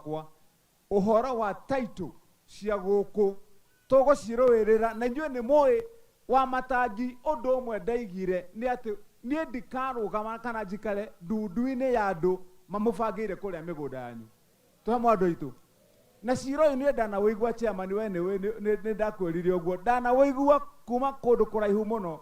kwa uhoro wa title cia guku tugucirũĩrĩra na inyuĩ nĩ mũĩ Wamatangi ũndũ ũmwe ndaigire nĩ atĩ niĩ ndikarũgama kana njikare ndundu-inĩ ya andũ mamũbangĩire kũrĩa mĩgũnda yanyu tũhamwe andũ aitũ na cira ũyũ niĩ ndanawĩigua chairman we nĩ ndakwĩrire ũguo ndanawĩigua kuma kũndũ kũraihu mũno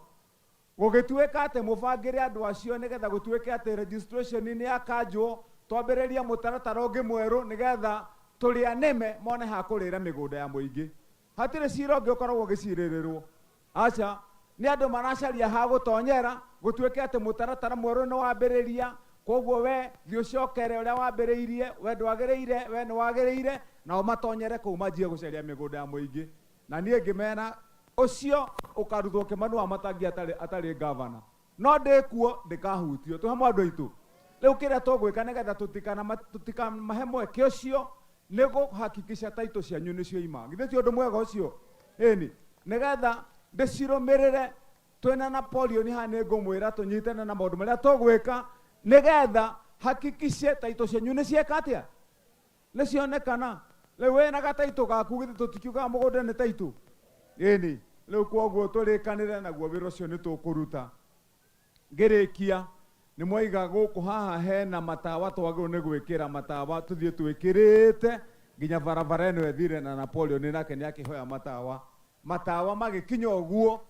gũgĩtuĩka atĩ mũbangĩre andũ acio nĩgetha gũtuĩke atĩ registration nĩ yakanjwo twambĩrĩria mũtaratara ũngĩ mwerũ nĩgetha tũrĩa nĩme mone ha kũrĩra mĩgũnda ya mũingĩ hatirĩ cira ũngĩ ũkoragwo ũgĩcirĩrĩrwo aca nĩ andũ maracaria ha gũtonyera gũtuĩke atĩ mũtaratara mwerũ nĩ wambĩrĩria koguo we thiĩ ũcokere ũrĩa wambĩrĩirie we ndwagĩrĩire we nĩ wagĩrĩire nao matonyere kũu manjie gũcaria mĩgũnda ya mũingĩ na niĩ ngĩmena ũcio ũkaruthwo Kĩmani Wamatangi atarĩ governor no ndĩkuo ndĩkahutio tũhamwe andũ aitũ rĩu kĩrĩa tũgwĩka nĩgetha tũtikamahe mweke ũcio nĩ gũhakikisha taito cianyu nĩ cioima githĩ ti ũndũ mwega ũcio ĩni nĩgetha ndĩcirũmĩrĩre twĩna na polio nĩ hanĩ ngũmwĩra tũnyitane na maũndũ marĩa tũgwĩka nĩgetha hakikishe taito cianyu nĩ cieka atĩa nĩ cionekana rĩu wĩna gataito gaku githĩ tũtikiugaga mũgũnda nĩ taito ĩni rĩu koguo tũrĩkanĩre naguo wĩra ũcio nĩ tũkũruta ngĩrĩkia nĩ moiga gũkũ haha hena matawa twagĩrĩirwo nĩ gwĩkĩra matawa tũthiĩ twĩkĩrĩte nginya barabara ĩno ĩthire na Napoleon nake nĩ akĩhoya matawa magĩkinya ũguo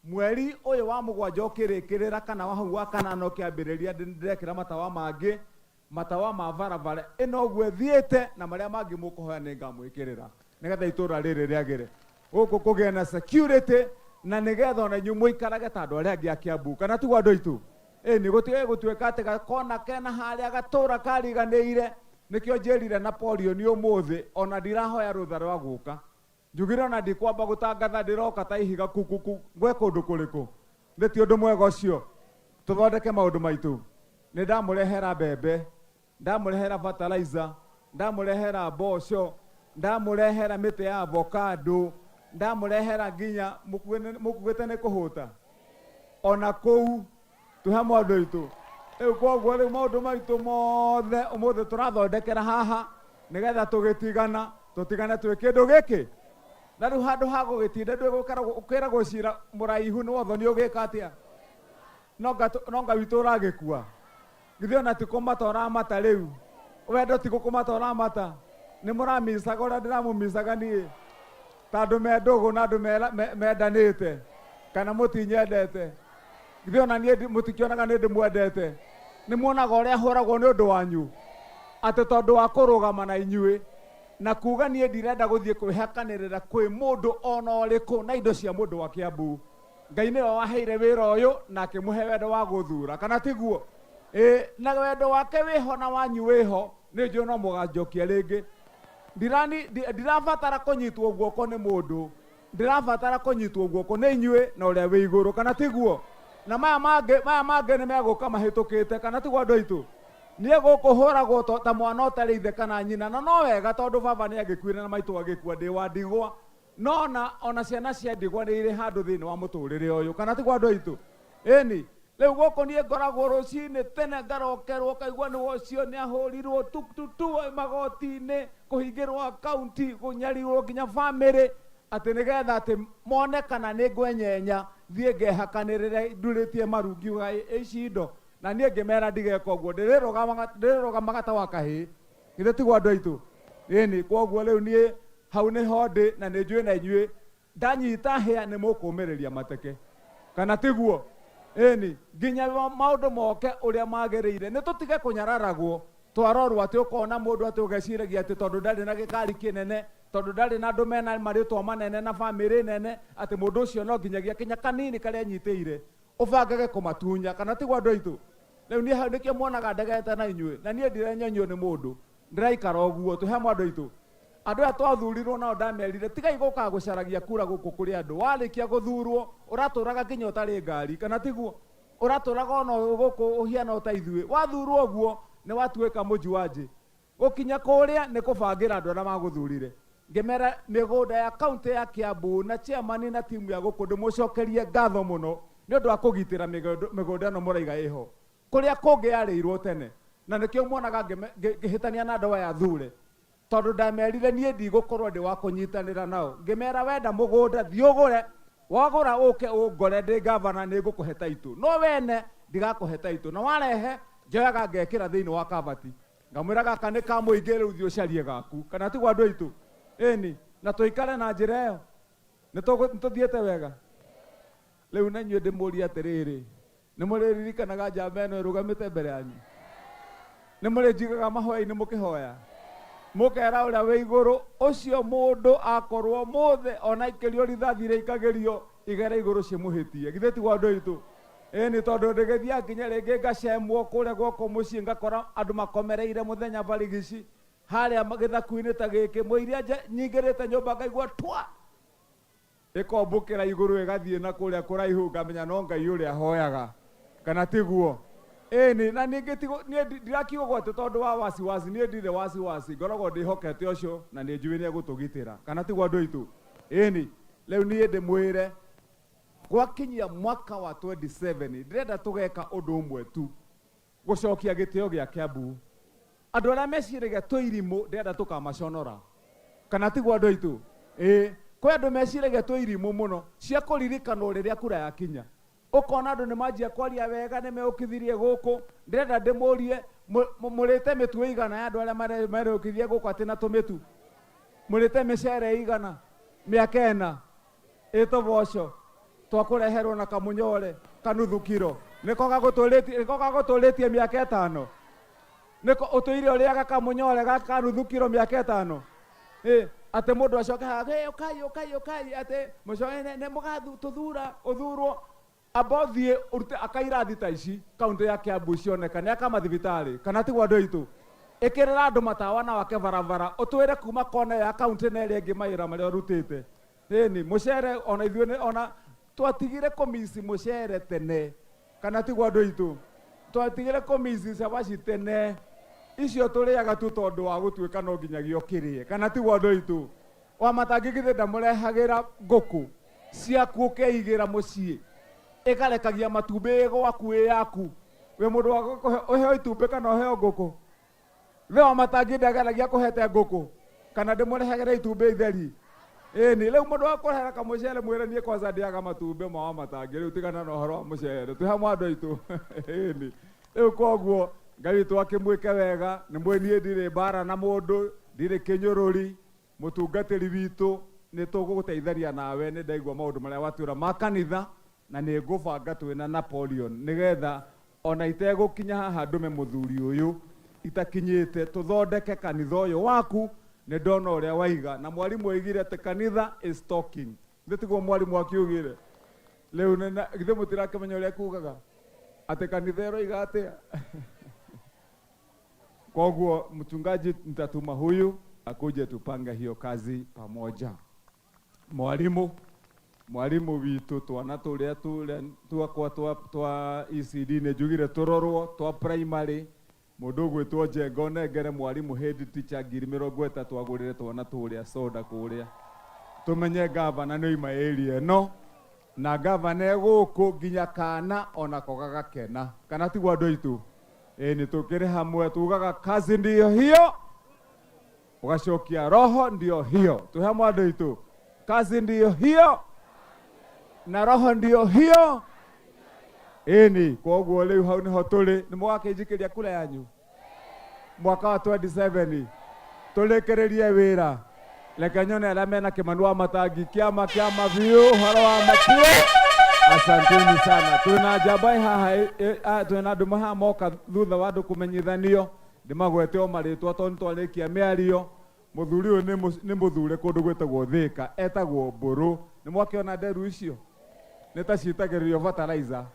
mweri ũyũ wa mũgwanja ũkĩrĩkĩrĩra kana wa hau wa kanana ũkĩambĩrĩria ndĩrekĩra matawa ma barabara ĩno ũguo ĩthiĩte na marĩa mangĩ mũkũhoya nĩ ngamwĩkĩrĩra nĩgetha itũra rĩrĩ rĩagĩre gũkũ kũgĩe na security na nĩgetha ona inyuĩ mũikarage ta andũ arĩa angĩ a Kiambu kana tiguo andũ aitũ ĩni gũtuĩka atĩ gakona kena harĩa gatũra kariganĩire nĩkĩo njĩrire Napoleon ũmũthĩ ona ndirahoya rũtha rwa gũka njugire ona ndikwamba gũtangatha ndĩroka ta ihiga kukuku ngwe kũndũ kũrĩkũ nĩ ti ũndũ mwega ũcio tũthondeke maũndũ maitũ nĩ ndamũrehera mbembe ndamũrehera fertilizer ndamũrehera mboco ndamũrehera mĩtĩ ya avocado ndamũrehera nginya mũkuĩte nĩ kũhũta ona kũu tũhamwe andũ aitũ rĩu koguo rĩu maũndũ maitũ mothe ũmũthĩ tũrathondekera haha nĩgetha tũtigane twĩ kĩndũ gĩkĩ na rĩu handũ ha gũgĩtinda ũkĩragwo cira mũraihu nĩ wotho nĩ ũgĩka atĩa no nga witũ ũragĩkua githĩ ona ti kũmata ũramata rĩu wendo ti gũkũmata ũramata nĩ mũramicaga ũrĩa ndĩramũmicaga niĩ ta andũ me ndũgũ na andũ mendanĩte kana mũtinyendete githĩ ona niĩ mũtikĩonaga nĩ ndĩmwendete nĩ muonaga ũrĩa hũragwo nĩ ũndũ wanyu atĩ tondũ wa kũrũgama na inyuĩ na kuga niĩ ndirenda gũthiĩ kwĩhakanĩrĩra kwĩ mũndũ ona ũrĩkũ na indo cia mũndũ wa Kiambu Ngai nĩwe waheire wĩra ũyũ na akĩmũhe wendo wa gũthura kana tiguo na wendo wake wĩho na wanyu wĩho nĩ njũĩ no mũganjokia rĩngĩ ndirabatara kũnyitwo guoko nĩ mũndũ ndirabatara kũnyitwo guoko nĩ inyuĩ na ũrĩa wĩ igũrũ kana tiguo na maya mangĩ nĩ megũka mahĩtũkĩte kana tiguo andũ aitũ niĩ gũkũ hũragwo ta mwana ũtarĩ ithe kana nyina na no wega tondũ baba nĩ agĩkuire na maitũ agĩkua ndĩ wa ndigwa no ona ciana cia ndigwa nĩ irĩ handũ thĩinĩ wa mũtũrĩre ũyũ kana tiguo andũ aitũ ĩni rĩu gũkũ niĩ ngoragwo rũcinĩ tene ngarokerwo kaigua nĩ wocio nĩ ahũrirwo tukututu magoti-inĩ kũhingĩrwo akaunti kũnyarirwo nginya bamĩrĩ atĩ nĩgetha atĩ mone kana nĩ ngwenyenya thiĩ ngehakanĩrĩre ndurĩtie maru ngiuga ici indo na niĩ ngĩmera ndigeka ũguo ndĩrĩrũgamaga ta wa kahĩĩ githĩ tiguo andũ aitũ ĩni koguo rĩu niĩ hau nĩho ndĩ na nĩ njũĩ na inyuĩ ndanyita hĩa nĩ mũkũmĩrĩria mateke kana tiguo ĩni nginya maũndũ moke ũrĩa magĩrĩire nĩ tũtige kũnyararagwo twarorwo atĩ ũkona mũndũ atĩ ũgeciragia atĩ tondũ ndarĩ na gĩkari kĩnene tondũ ndarĩ na andũ mena marĩtwa manene na bamĩrĩ nene atĩ mũndũ ũcio no nginyagia kinya kanini karĩa anyitĩire ũbangage kũmatunya kana tiguo andũ aitũ rĩu niĩ hau nĩkĩo muonaga ndegete na inyuĩ na niĩ ndirenyonyio nĩ mũndũ ndĩraikara ũguo tũhamwe andũ aitũ andũ aya twathurirwo nao ndamerire tigai gũka gũcaragia kura gũkũ kũrĩ andũ warĩkia gũthurwo ũratũraga nginya ũtarĩ ngari kana tiguo ũratũraga ona gũkũ ũhiana ta ithuĩ wathurwo ũguo nĩ watuĩka mũjuanji gũkinya kũrĩa nĩ kũbangĩra andũ arĩa magũthurire ngĩmera mĩgũnda ya kaunti ya Kiambu na chairman na timu ya gũkũ ndĩmũcokerie ngatho mũno nĩ ũndũ wa kũgitĩra mĩgũnda ĩno mũraiga ĩho kũrĩa kũngĩ yarĩirwo tene na nĩkĩo muonaga ngĩhĩtania na andũ aya thure tondu ndamerire nie ndigũkorwo ndĩ wa kũnyitanĩra nao ngĩmera wenda mũgũnda thiũgũre wagũra ũke ũngore ndĩ gavana nĩ ngũkũhe taitũ no wene ndigakũhe taitũ na warehe njoyaga ngekĩra thĩinĩ wa kabati ngamwĩra gaka nĩ ka mũingĩ rĩu thiĩ ũcarie gaku kana tiguo andũ aitũ ĩni na tũikare na njĩra ĩyo nĩtũthiĩte wega rĩu na inyuĩ ndĩmũrie atĩrĩrĩ nĩ mũrĩririkanaga njamba ĩno ĩrũgamĩte mbere yanyu nĩ mũrĩnjigaga mahũa-inĩ mũkĩhoya mũkera ũrĩa wĩ igũrũ ũcio mũndũ akorwo mũthĩ ona ikĩrio rithathi rĩikagĩrio igere igũrũ cimũhĩtie githĩ tiguo andũ aitũ ĩni tondũ ndĩgĩthiaga nginya rĩngĩ ngacemwo kũrĩa gwoko mũciĩ ngakora andũ makomereire mũthenya barigici harĩa gĩthaku-inĩ ta gĩkĩ mũiria nyingĩrĩte nyũmba ngaigua twa ĩkombũkĩra igũrũ ĩgathiĩ na kũrĩa kũraihu ngamenya no Ngai ũrĩa hoyaga kana tiguo ĩni na ningĩ ndirakiugwo atĩ tondũ wa wasiwasi niĩ ndirĩ wasiwasi ngoragwo ndĩhokete ũcio na nĩ njũĩ nĩ egũtũgitĩra kana tiguo andũ aitũ ĩni rĩu niĩ ndĩmwĩre gwakinyia mwaka wa 27 ndĩrenda tũgeka ũndũ ũmwe tu gũcokia gĩtĩo gĩa Kiambu andũ arĩa meciragia tũirimũ ndĩrenda tũkamaconora kana tiguo andũ aitũ kwĩ andũ meciragia tũirimũ mũno cia kũririkanwo rĩrĩa kura yakinya ũkona andũ nĩ manjia kwaria wega nĩ meũkithirie gũkũ ndĩrenda ndĩmũrie mũrĩte mĩtu ĩigana ya andũ arĩa meũkithirie gũkũ atĩ na tũmĩtu mũrĩte mĩcere ĩigana mĩaka ĩna ĩtoboco twakũreherwo na kamunyore kanuthu kiro nĩko gagũtũrĩtie mĩaka ĩtano nĩko ũtũire ũrĩaga kamunyore gaka nuthu kiro mĩaka ĩtano atĩ mũndũ acoka ũkai atĩ mũcoe nĩ mũgatũthura ũthurwo abothiĩ ũrute akairathi ta ici kaunti ya Kiambu cioneka nĩ akamathibitarĩ kana tiguo andũ aitũ ĩkĩrĩra andũ matawa na wake barabara ũtwĩre kuma kona ya kaunti na ĩrĩa ĩngĩ mawĩra marĩa ũrutĩte ĩni mũcere ona ithuĩ ona twatigire komisi mũcere tene kana tiguo andũ aitũ twatigire komisi cabaci tene icio tũrĩaga tu tondũ wa gũtuĩka no nginyagia ũkĩrĩe kana tiguo andũ aitũ Wamatangi githĩ ndamũrehagĩra ngũkũ ciaku ũkeigĩra mũciĩ ĩkarekagia matumbĩ gwaku yaku we mũndũ wa ũheo itumbĩ kana ũheo ngũkũ we Wamatangi ndageragia kũhete ngũkũ kana ndĩmũrehagĩra itumbĩ itheri ĩni rĩu mũndũ wa kũrehera kamũcere mwĩre niĩ kwanza ndĩaga matumbĩ ma Wamatangi rĩu tigana na ũhoro wa mũcere twĩ hamwe andũ aitũ ĩni rĩu koguo Ngai witũ akĩmwĩke wega nĩ mwĩ niĩ ndirĩ mbara na mũndũ ndirĩ kĩnyũrũri mũtungatĩri witũ nĩ tũgũgũteitharia nawe nĩ ndaigua maũndũ marĩa watwĩra ma kanitha na nĩ ngũbanga twĩna Napoleon nĩgetha ona itegũkinya haha ndũme mũthuri ũyũ itakinyĩte tũthondeke kanitha ũyũ waku nĩ ndona ũrĩa waiga na mwarimũ oigire atĩ kanitha is talking nĩ tiguo mwarimũ akiugire rĩu githĩ mũtirakĩmenya ũrĩa kugaga atĩ kanitha ĩroiga atĩa koguo mchungaji nitatuma huyu akuje tupanga hiyo kazi pamoja mwalimu witũ twana tũrĩa twa ECD nĩ njugire tũrorwo twa primary mũndũ ũgwĩtwo Njengo nengere mwalimu head teacher 30 twagũrĩre twana tũrĩa soda kũrĩa tũmenye gavana nĩ oima area ĩno na gavana gũkũ nginya kana onako gagakena kana tiguo andũ aitũ nĩ tũkĩrĩ hamwe tugaga kazi ndio hiyo ugacokia roho ndio hiyo tu hamwe andũ aitũ kazi ndio hiyo na roho ndio hiyo ĩni koguo rĩu hau nĩho tũrĩ nĩ mũgakĩnjikĩria kura yanyu mwaka wa 27 tũrĩkĩrĩrie wĩra reke nyone arĩa mena kĩmanu Wamatangi kĩama biũ ũhoro wa makuo asanteni sana twĩna njamba haha twĩna andũ maha moka thutha wa andũ kũmenyithanio ndĩmagwete o marĩtwa tondũ nĩtwarĩkia mĩario mũthuri ũyũ nĩ mũthure kũndũ gwĩtagwo Thĩka etagwo Mbũrũ nĩ mwakĩona nderu icio nĩ ta ciitagĩrĩrio fertilizer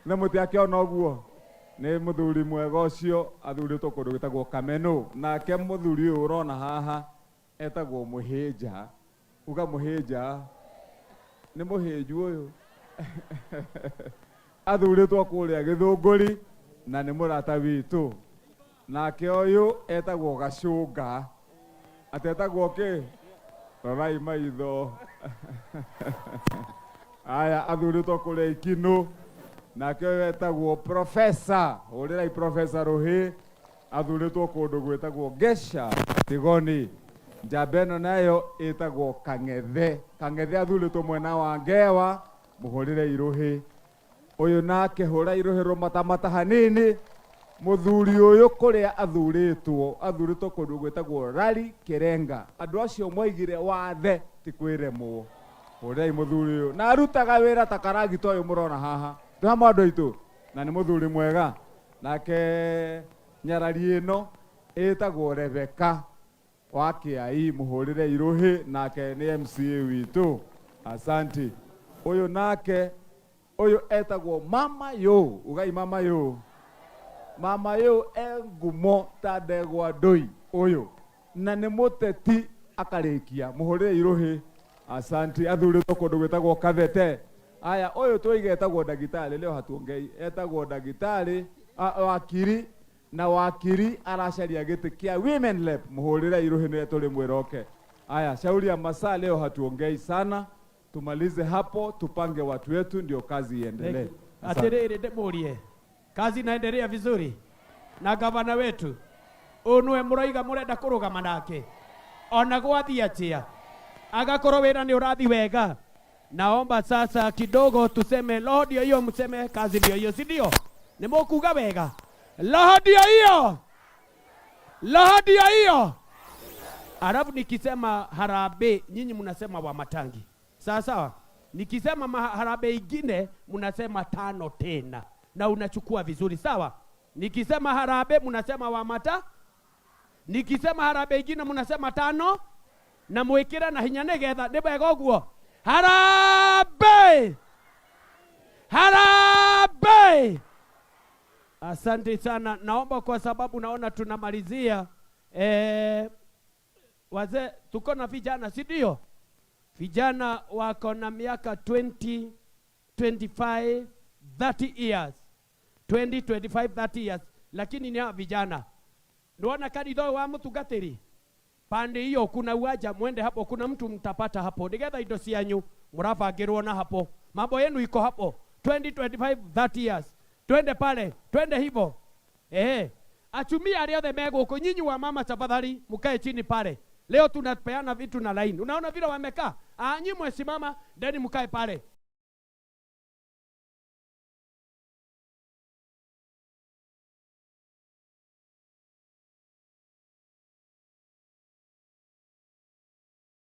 nĩ mũtiakĩona ũguo nĩ mũthuri mwega ũcio athurĩtwo kũndũ gwĩtagwo Kameno nake mũthuri ũyũ ũrona haha etagwo Mũhĩnja uga Mũhĩnja nĩ mũhĩnju ũyũ athurĩtwo kũrĩa Gĩthũngũri na nĩ mũrata witũ nake ũyũ etagwo Gacũnga atetagwo kĩ rorai maitho aya athurĩtwo kũrĩa Ikinũ nake ũyũ etagwo Professor ũrĩrai Professor Rũhĩ athuritwo kundu gwitagwo Gesha Tigoni. Njambeno nayo itagwo Kang'ethe athuritwo mwena wa Ngewa muhurire iruhi. Uyu nake hura iruhi rumatamata hanini. Muthuri uyu kuria athuritwo kundu gwitagwo Rari Kirenga. Andu acio moigire wathe ti kwiremwo. Hurei muthuri uyu na arutaga wira ta karagita uyu murona haha. Ndama andu aitu na ni muthuri mwega. Nake nyarari ino itagwo Rebeka wa Kiai muhurire iruhi, nake ni MCA witu. Asanti. Uyu nake uyu etagwo Mama Yo. Ugai Mama Yo. Mama Yo engumo ta ndegwa ndui uyu na ni muteti akarikia muhurire iruhi. Asanti. Athuritwo kundu gwitagwo Kathete. Aya uyu twigetagwo ndagitari leo hatuongei etagwo ndagitari wakiri na wakiri aracaria giti kia women lab muhurire iruhi ni tuli mwiroke. Aya shauri ya masaa leo hatuongei sana, tumalize hapo tupange watu wetu ndio kazi iendelee. Atiriri ndemurie kazi inaendelea vizuri na gavana wetu unwe muraiga murenda kurugama nake ona gwathi atia agakorwo wira ni urathi wega. Naomba sasa kidogo tuseme roho ndio hiyo, mseme kazi ndio hiyo, si ndio? Ni mkuga wega. Roho ndio hiyo. Roho ndio hiyo. Alafu nikisema harambee nyinyi mnasema Wamatangi. Sawa sawa? Nikisema harambee ingine mnasema tano tena na unachukua vizuri, sawa? Nikisema harambee mnasema Wamata. Nikisema harambee ingine mnasema tano na mwekera na hinya negetha ndibega uguo. Harambee! Harambee! Asante sana. Naomba kwa sababu naona tunamalizia wazee tuko na vijana, si ndio? Vijana wako na miaka 20, 25, 30 years. 20, 25, 30 years. Lakini ni vijana. Ndoona kanitho wa mutungatiri. Pande hiyo kuna uwaja, mwende hapo, kuna mtu mtapata hapo. Nigetha indo cianyu murabangirwo na hapo. Mambo yenu iko hapo. 20, 25, 30 years. Twende pale, twende hivyo. Achumia aliothe meguko, nyinyi wa mama tafadhali mkae chini pale. Leo tunapeana vitu na line. Unaona vile wamekaa? Nyinyi mwesimama, ndeni mkae pale.